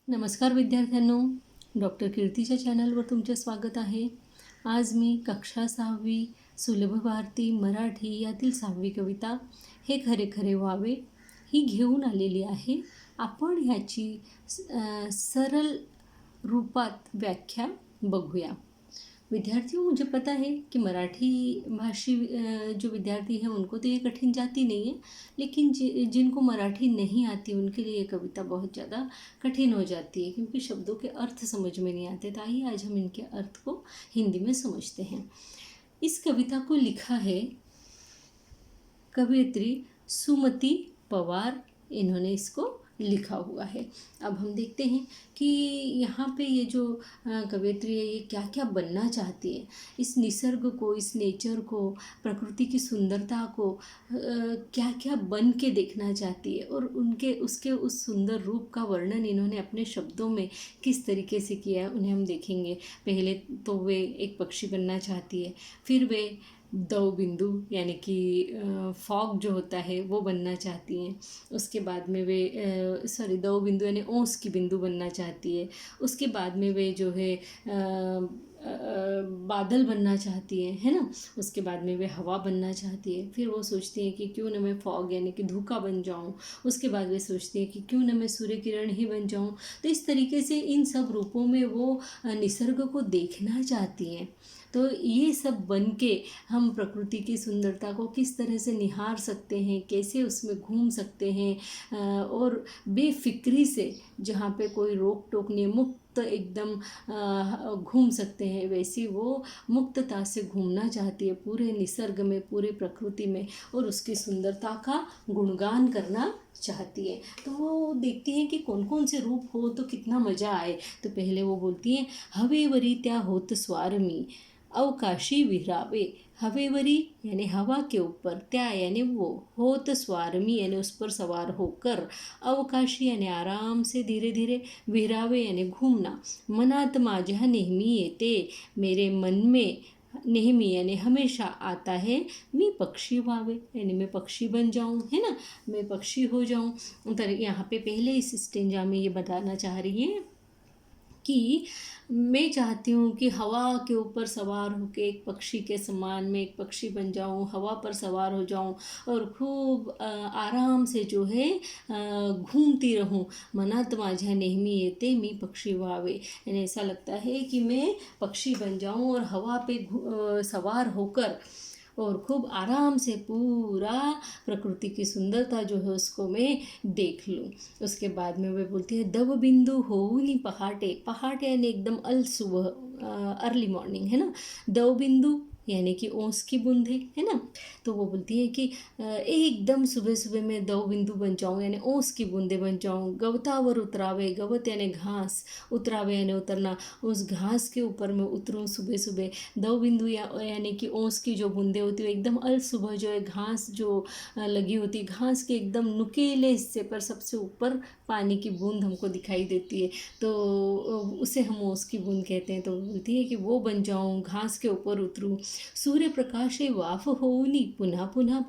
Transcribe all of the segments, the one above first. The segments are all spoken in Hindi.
नमस्कार विद्यार्थ्यांनो, डॉक्टर कीर्तीच्या चॅनलवर तुमचे स्वागत आहे. आज मी कक्षा 6वी सुलभ भारती मराठी यातील 6वी कविता हे खरे खरे व्हावे ही घेऊन आलेली आहे. आपण ह्याची सरल रूपात व्याख्या बघूया. विद्यार्थियों, मुझे पता है कि मराठी भाषी जो विद्यार्थी हैं उनको तो ये कठिन जाती नहीं है, लेकिन जिनको मराठी नहीं आती उनके लिए ये कविता बहुत ज़्यादा कठिन हो जाती है क्योंकि शब्दों के अर्थ समझ में नहीं आते. तो आइए आज हम इनके अर्थ को हिंदी में समझते हैं. इस कविता को लिखा है कवयित्री सुमति पवार, इन्होंने इसको लिखा हुआ है. अब हम देखते हैं कि यहाँ पे ये जो कवयित्री है ये क्या क्या बनना चाहती है. इस निसर्ग को, इस नेचर को, प्रकृति की सुंदरता को क्या क्या बन के देखना चाहती है और उसके उस सुंदर रूप का वर्णन इन्होंने अपने शब्दों में किस तरीके से किया है उन्हें हम देखेंगे. पहले तो वे एक पक्षी बनना चाहती है, फिर वे दव बिंदु यानी कि फॉग जो होता है वो बनना चाहती हैं. उसके बाद में वे दव बिंदु यानी ओस की बिंदु बनना चाहती है. उसके बाद में वे जो है बादल बनना चाहती है ना. उसके बाद में वे हवा बनना चाहती है. फिर वो सोचती है कि क्यों न मैं फॉग यानी कि धूका बन जाऊं. उसके बाद वे सोचती है कि क्यों न मैं सूर्य किरण ही बन जाऊं. तो इस तरीके से इन सब रूपों में वो निसर्ग को देखना चाहती हैं. तो ये सब बन के हम प्रकृति की सुंदरता को किस तरह से निहार सकते हैं, कैसे उसमें घूम सकते हैं और बेफिक्री से, जहाँ पे कोई रोक टोक नहीं, मुक्त एकदम घूम सकते हैं, वैसी वो मुक्तता से घूमना चाहती है पूरे निसर्ग में, पूरे प्रकृति में, और उसकी सुंदरता का गुणगान करना चाहती है. तो वो देखती हैं कि कौन कौन से रूप हो तो कितना मज़ा आए. तो पहले वो बोलती हैं, हवेवरी त्या होत स्वारमी अवकाशी विहरावे. हवेवरी यानी हवा के ऊपर, त्या यानी वो, होत स्वारमी यानी उस पर सवार होकर, अवकाशी यानी आराम से धीरे धीरे, विहरावे यानी घूमना. मनात माझ्या नेहमी येते, मेरे मन में नेहमी यानी हमेशा आता है, मी पक्षी व्हावे यानी मैं पक्षी बन जाऊं, है ना, मैं पक्षी हो जाऊं. तो यहाँ पे पहले इस स्टेंजा में ये बताना चाह रही है कि मैं चाहती हूँ कि हवा के ऊपर सवार होकर एक पक्षी के समान मैं एक पक्षी बन जाऊँ, हवा पर सवार हो जाऊँ और खूब आराम से जो है घूमती रहूँ. मनात माझ्या नेहमी येते मी पक्षी व्हावे यानी ऐसा लगता है कि मैं पक्षी बन जाऊँ और हवा पे सवार होकर और खूब आराम से पूरा प्रकृति की सुंदरता जो है उसको मैं देख लूँ. उसके बाद में वे बोलती है, दव बिंदु होऊनी पहाटे. पहाटे यानी एकदम अल सुबह, अर्ली मॉर्निंग, है ना. दव बिंदु यानी कि ओस की बूंदें, है ना. तो वो बोलती है कि एकदम सुबह सुबह मैं दव बिंदु बन जाऊँ यानी ओस की बूंदें बन जाऊँ. गवतावर उतरावे, गवत यानी घास, उतरावे यानी उतरना, उस घास के ऊपर मैं उतरूँ सुबह सुबह. दव बिंदु यानी कि ओस की जो बूंदें होती है एकदम अल सुबह जो है घास जो लगी होती है, घास के एकदम नुकीले हिस्से पर सबसे ऊपर पानी की बूंद हमको दिखाई देती है, तो उसे हम ओस की बूंद कहते हैं. तो बोलती है कि वो बन जाऊँ, घास के ऊपर उतरूँ. सूर्य प्रकाशे वाफ होऊनी पुन्हा पुन्हा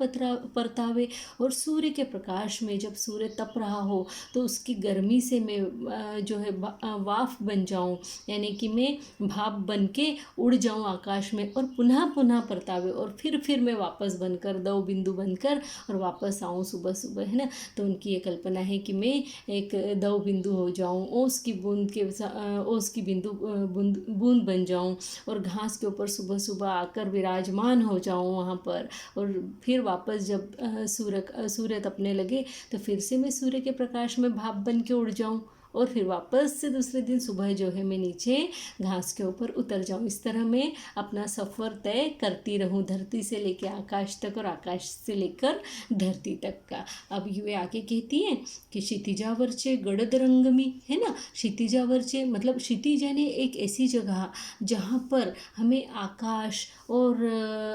परतावे. और सूर्य के प्रकाश में जब सूर्य तप रहा हो तो उसकी गर्मी से मैं जो है वाफ बन जाऊं यानी कि मैं भाप बन के उड़ जाऊं आकाश में, और पुनः पुनः परतावे और फिर मैं वापस बनकर, दो बिंदु बनकर और वापस आऊँ सुबह सुबह, है ना. तो उनकी ये कल्पना है कि मैं एक दो बिंदु हो जाऊँ, ओस की बिंदु बूंद बन जाऊँ और घास के ऊपर सुबह सुबह आकर विराजमान हो जाऊँ वहाँ पर. और फिर वापस जब सूर्य तपने लगे तो फिर से मैं सूर्य के प्रकाश में भाप बन के उड़ जाऊँ और फिर वापस से दूसरे दिन सुबह जो है मैं नीचे घास के ऊपर उतर जाऊँ. इस तरह मैं अपना सफ़र तय करती रहूँ, धरती से लेकर आकाश तक और आकाश से लेकर धरती तक का. अब ये आगे कहती हैं कि क्षितिजावरचे गडद रंगमी, है ना. क्षितिजावरचे मतलब क्षितिज यानी एक ऐसी जगह जहाँ पर हमें आकाश और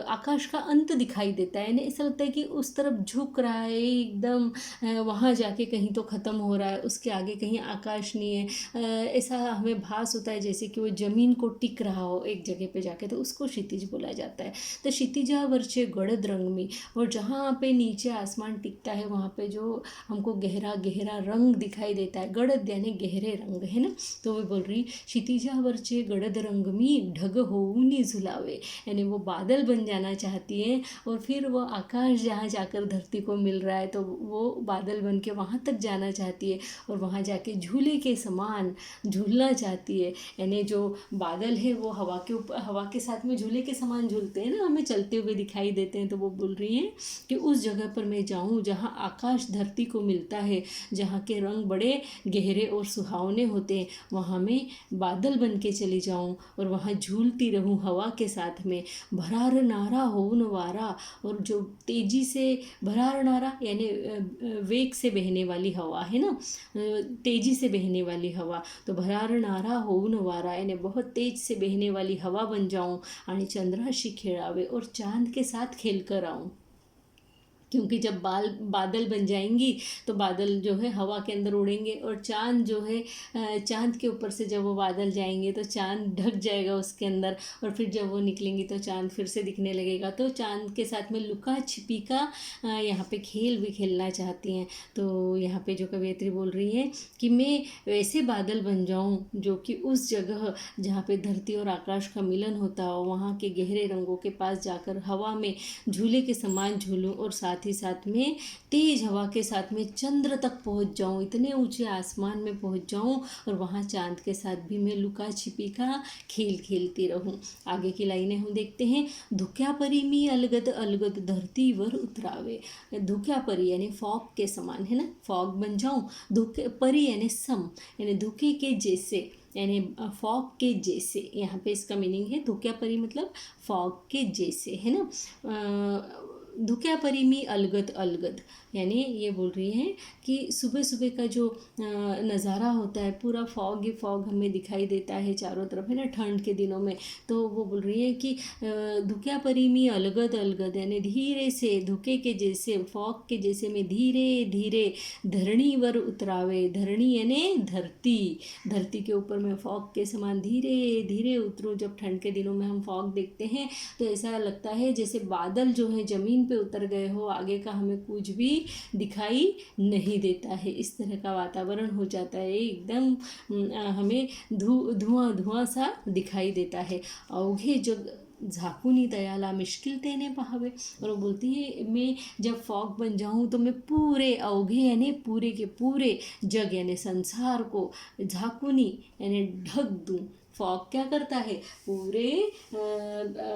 आकाश का अंत दिखाई देता है, यानी ऐसा लगता है कि उस तरफ झुक रहा है एकदम, वहाँ जाके कहीं तो ख़त्म हो रहा है, उसके आगे कहीं आकाश आकाश नहीं है, ऐसा हमें भास होता है जैसे कि वो ज़मीन को टिक रहा हो एक जगह पे जाके, तो उसको क्षितिज बोला जाता है। तो क्षितिजावर्चे गड़द रंग में, और जहाँ पे नीचे आसमान टिकता है वहाँ पे जो हमको गहरा गहरा रंग दिखाई देता है, गड़द यानी गहरे रंग, है ना। तो वो बोल रही क्षितिजावर्चे गड़द रंग में ढग होऊनी झुलावे, यानी वो बादल बन जाना चाहती है, और फिर वो आकाश जहाँ जाकर धरती को मिल रहा है तो वो बादल बन के वहाँ तक जाना चाहती है, और वहाँ जाके झूले के समान झूलना चाहती है। यानी जो बादल है वो हवा के ऊपर, हवा के साथ में झूले के समान झूलते हैं ना, हमें चलते हुए दिखाई देते हैं। तो वो बोल रही हैं कि उस जगह पर मैं जाऊँ जहाँ आकाश धरती को मिलता है, जहाँ के रंग बड़े गहरे और सुहावने होते हैं, वहाँ मैं बादल बन के चली जाऊँ और वहाँ झूलती रहूँ हवा के साथ में। भरार नारा हो नवारा, और जो तेजी से, भरार नारा यानी वेग से बहने वाली हवा, है ना, तेजी से बहने वाली हवा। तो भरार नारा हो नवारा यानी बहुत तेज से बहने वाली हवा बन जाऊं, आणि चंद्राशी खेळावे, और चांद के साथ खेल कर आऊँ। क्योंकि जब बादल बन जाएंगी तो बादल जो है हवा के अंदर उड़ेंगे, और चांद जो है चांद के ऊपर से जब वो बादल जाएंगे तो चांद ढक जाएगा उसके अंदर, और फिर जब वो निकलेंगी तो चांद फिर से दिखने लगेगा। तो चांद के साथ में लुका छिपी का यहाँ पे खेल भी खेलना चाहती हैं। तो यहाँ पे जो कवयित्री बोल रही है कि मैं वैसे बादल बन जाऊँ जो कि उस जगह जहाँ पे धरती और आकाश का मिलन होता हो, वहाँ के गहरे रंगों के पास जाकर हवा में झूले के समान झूलूँ, और साथ ही साथ में तेज हवा के साथ में चंद्र तक पहुंच जाऊं, इतने ऊंचे आसमान में पहुंच जाऊं, और वहां चांद के साथ भी मैं लुका छिपी का खेल खेलती रहूं। आगे की लाइनें हम देखते हैं। धुक्या परी मी अलगद अलगद धरती वर उतरावे, धुक्या परी यानी फॉग के समान, है ना, फॉग बन जाऊं। धुके परी यानी सम, यानी धुके के जैसे, यानी फॉग के जैसे, यहाँ पे इसका मीनिंग है धुक्या परी मतलब फॉग के जैसे, है ना। धुक्या परी में अलगद अलगद, यानी ये बोल रही हैं कि सुबह सुबह का जो नज़ारा होता है पूरा फॉग ही फॉग हमें दिखाई देता है चारों तरफ, है ना, ठंड के दिनों में। तो वो बोल रही है कि धुक्या परी में अलगद अलगद, यानी धीरे से, धुके के जैसे, फॉग के जैसे में धीरे धीरे धरणी वर उतरावे, धरणी यानी धरती, धरती के ऊपर मैं फॉग के समान धीरे धीरे उतरूँ। जब ठंड के दिनों में हम फॉग देखते हैं तो ऐसा लगता है जैसे बादल जो है ज़मीन पे उतर गए हो, आगे का हमें कुछ भी दिखाई नहीं देता है। इस तरह का वातावरण हो जाता है, एकदम हमें धुआं धुआं सा दिखाई देता है। अवघे जग झाकुनी दयाला मिश्किलतेने पाहावे, और वो बोलती है मैं जब फॉग बन जाऊं तो मैं पूरे अवघे यानी पूरे के पूरे जग यानी संसार को, झाकुनी यानी ढक दूं। फॉग क्या करता है, पूरे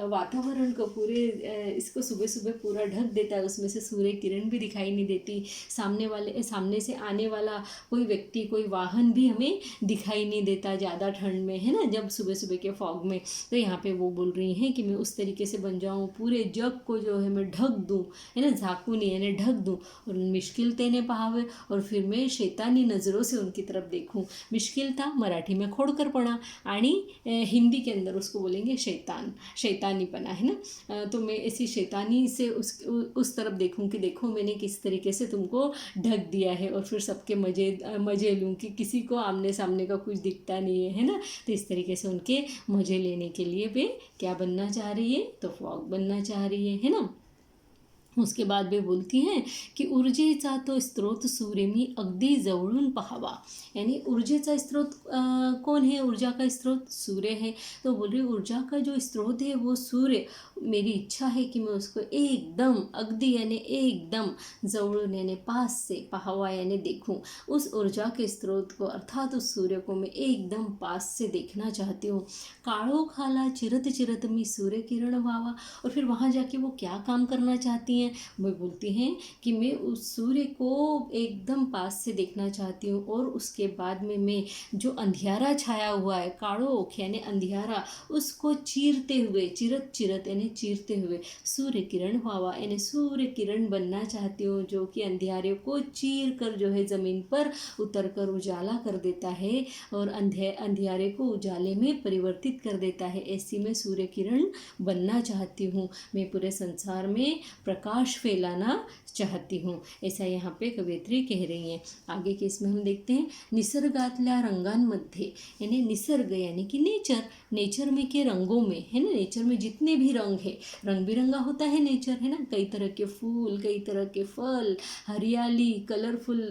वातावरण को, पूरे इसको सुबह सुबह पूरा ढक देता है, उसमें से सूर्य किरण भी दिखाई नहीं देती, सामने से आने वाला कोई व्यक्ति, कोई वाहन भी हमें दिखाई नहीं देता ज़्यादा ठंड में, है ना, जब सुबह सुबह के फॉग में। तो यहाँ पे वो बोल रही हैं कि मैं उस तरीके से बन जाऊँ, पूरे जग को जो है मैं ढक दूँ, है ना, झाँकूनी यानी ढक दूँ, और मिश्किलतेने पाहावे, और फिर मैं शैतानी नज़रों से उनकी तरफ देखूँ। मिश्किलता मराठी में खोडकरपणा, आणि हिंदी के अंदर उसको बोलेंगे शैतान, शैतानीपना, है ना। तो मैं ऐसी शैतानी से उस तरफ देखूं कि देखो मैंने किस तरीके से तुमको ढक दिया है, और फिर सबके मज़े लूँ कि किसी को आमने सामने का कुछ दिखता नहीं है ना। तो इस तरीके से उनके मज़े लेने के लिए वे क्या बनना चाह रही है, तो फॉग बनना चाह रही है ना। उसके बाद वे बोलती हैं की ऊर्जेचा तो स्रोत सूर्य मी अगदी जवळून पाहावा, यानी ऊर्जेचा स्रोत कौन है, ऊर्जा का स्रोत सूर्य है। तो बोल रही ऊर्जा का जो स्रोत है वो सूर्य, मेरी इच्छा है कि मैं उसको एकदम अगदी यानी एकदम जवळून यानी पास से, पाहावा यानी देखूं, उस ऊर्जा के स्रोत को अर्थात उस सूर्य को मैं एकदम पास से देखना चाहती हूँ। काळोखाला चिरत चिरत मी सूर्य किरण व्हावा, और फिर वहाँ जाके वो क्या काम करना चाहती हैं, वो बोलती हैं कि मैं उस सूर्य को एकदम पास से देखना चाहती हूँ, और उसके बाद में मैं जो अंधियारा छाया हुआ है, काळोख यानी अंधियारा, उसको चीरते हुए, चिरत चिरत यानी चीरते हुए सूर्य किरण व्हावा, यानी सूर्य किरण बनना चाहती हूँ जो कि अंधियारे को चीर कर जो है ज़मीन पर उतर कर उजाला कर देता है, और अंधियारे को उजाले में परिवर्तित कर देता है। ऐसी मैं सूर्य किरण बनना चाहती हूँ। मैं पूरे संसार में प्रकाश प्रकाश फैलाना चाहती हूँ, ऐसा यहाँ पे कवयित्री कह रही हैं। आगे के इसमें हम देखते हैं, निसर्गातल्या रंगांमध्ये, यानी निसर्ग यानी कि नेचर में के रंगों में, है ना, नेचर में जितने भी रंग है, रंग बिरंगा होता है नेचर, है ना, कई तरह के फूल, कई तरह के फल, हरियाली, कलरफुल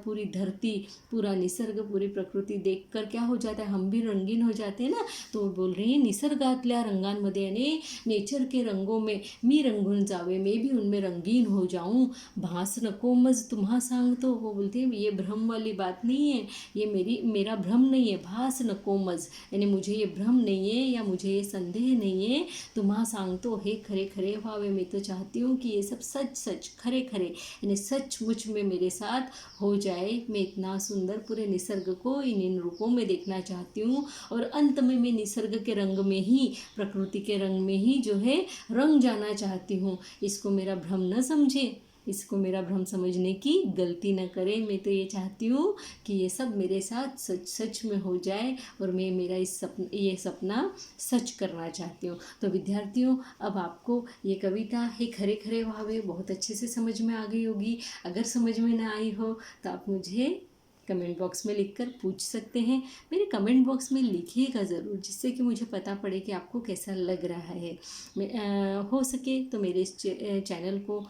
पूरी धरती, पूरा निसर्ग, पूरी प्रकृति देखकर क्या हो जाता है, हम भी रंगीन हो जाते हैं ना। तो बोल रही है निसर्गातल्या रंगांमध्ये, यानी नेचर के रंगों में मी रंगून जावे, मैं भी उनमें रंगीन हो जाऊं। भास नको मज तुम्हा सांगतो, वो बोलते हैं ये भ्रम वाली बात नहीं है, ये मेरा भ्रम नहीं है, भास नको मज, यानी मुझे ये भ्रम नहीं है या मुझे ये संदेह नहीं है, तुम्हा सांगतो, हे खरे खरे भावे, मैं तो चाहती हूँ कि ये सब सच सच खरे खरे, यानी सचमुच में मेरे साथ हो जाए। मैं इतना सुंदर पूरे निसर्ग को इन रूपों में देखना चाहती हूँ, और अंत में मैं निसर्ग के रंग में ही, प्रकृति के रंग में ही जो है रंग जाना चाहती हूँ। इसको मेरा भ्रम न समझे, इसको मेरा भ्रम समझने की गलती न करें। मैं तो ये चाहती हूँ कि ये सब मेरे साथ सच सच में हो जाए, और मैं मेरा ये सपना सच करना चाहती हूँ। तो विद्यार्थियों, अब आपको ये कविता है खरे खरे भावे बहुत अच्छे से समझ में आ गई होगी। अगर समझ में ना आई हो तो आप मुझे कमेंट बॉक्स में लिखकर पूछ सकते हैं। मेरे कमेंट बॉक्स में लिखिएगा ज़रूर, जिससे कि मुझे पता पड़े कि आपको कैसा लग रहा है। हो सके तो मेरे इस चैनल को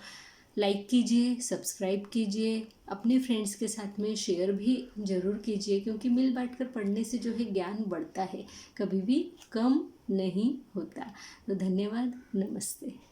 लाइक कीजिए, सब्सक्राइब कीजिए, अपने फ्रेंड्स के साथ में शेयर भी ज़रूर कीजिए, क्योंकि मिल बांट कर पढ़ने से जो है ज्ञान बढ़ता है, कभी भी कम नहीं होता। तो धन्यवाद, नमस्ते।